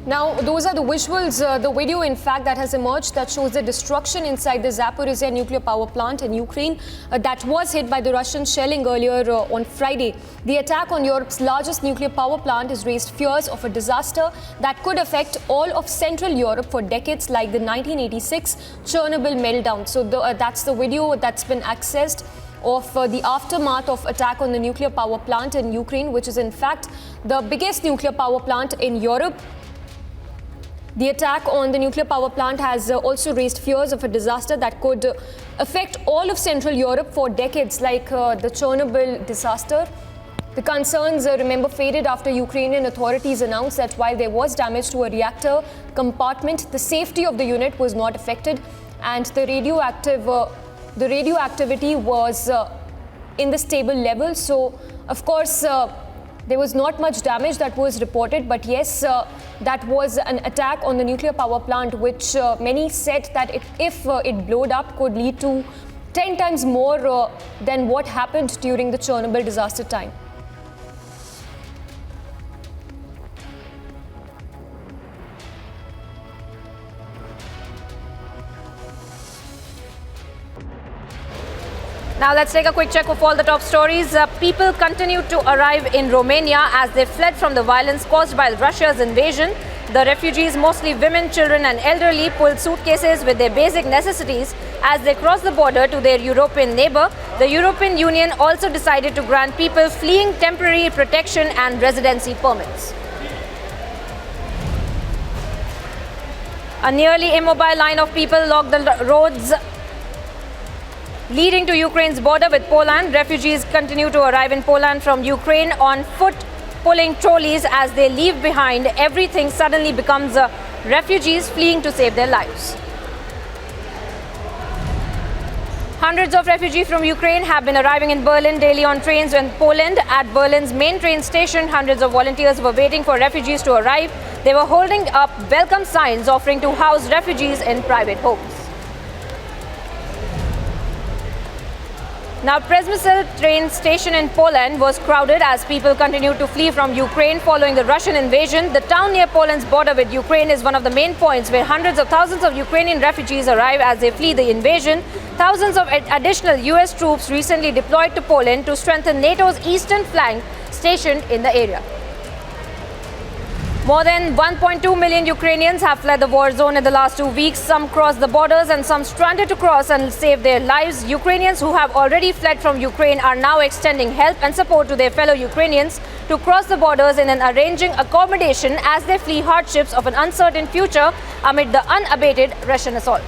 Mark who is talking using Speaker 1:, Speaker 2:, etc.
Speaker 1: Now, those are the visuals, the video, in fact, that has emerged that shows the destruction inside the Zaporizhzhia nuclear power plant in Ukraine that was hit by the Russian shelling earlier on Friday. The attack on Europe's largest nuclear power plant has raised fears of a disaster that could affect all of Central Europe for decades, like the 1986 Chernobyl meltdown. So that's the video that's been accessed of the aftermath of attack on the nuclear power plant in Ukraine, which is in fact the biggest nuclear power plant in Europe. The attack on the nuclear power plant has also raised fears of a disaster that could affect all of Central Europe for decades, like the Chernobyl disaster. The concerns, remember, faded after Ukrainian authorities announced that while there was damage to a reactor compartment, the safety of the unit was not affected, and the radioactivity was in the stable level. So, of course, there was not much damage that was reported, but yes, that was an attack on the nuclear power plant, which many said that if it blowed up, could lead to 10 times more than what happened during the Chernobyl disaster time.
Speaker 2: Now let's take a quick check of all the top stories. People continue to arrive in Romania as they fled from the violence caused by Russia's invasion. The refugees, mostly women, children and elderly, pulled suitcases with their basic necessities as they crossed the border to their European neighbor. The European Union also decided to grant people fleeing temporary protection and residency permits. A nearly immobile line of people blocked the roads leading to Ukraine's border with Poland. Refugees continue to arrive in Poland from Ukraine on foot, pulling trolleys as they leave behind everything. Suddenly becomes refugees fleeing to save their lives. Hundreds of refugees from Ukraine have been arriving in Berlin daily on trains in Poland. At Berlin's main train station, hundreds of volunteers were waiting for refugees to arrive. They were holding up welcome signs offering to house refugees in private homes. Now, Przemysl train station in Poland was crowded as people continued to flee from Ukraine following the Russian invasion. The town near Poland's border with Ukraine is one of the main points where hundreds of thousands of Ukrainian refugees arrive as they flee the invasion. Thousands of additional US troops recently deployed to Poland to strengthen NATO's eastern flank stationed in the area. More than 1.2 million Ukrainians have fled the war zone in the last 2 weeks. Some crossed the borders and some stranded to cross and save their lives. Ukrainians who have already fled from Ukraine are now extending help and support to their fellow Ukrainians to cross the borders and arranging accommodation as they flee hardships of an uncertain future amid the unabated Russian assault.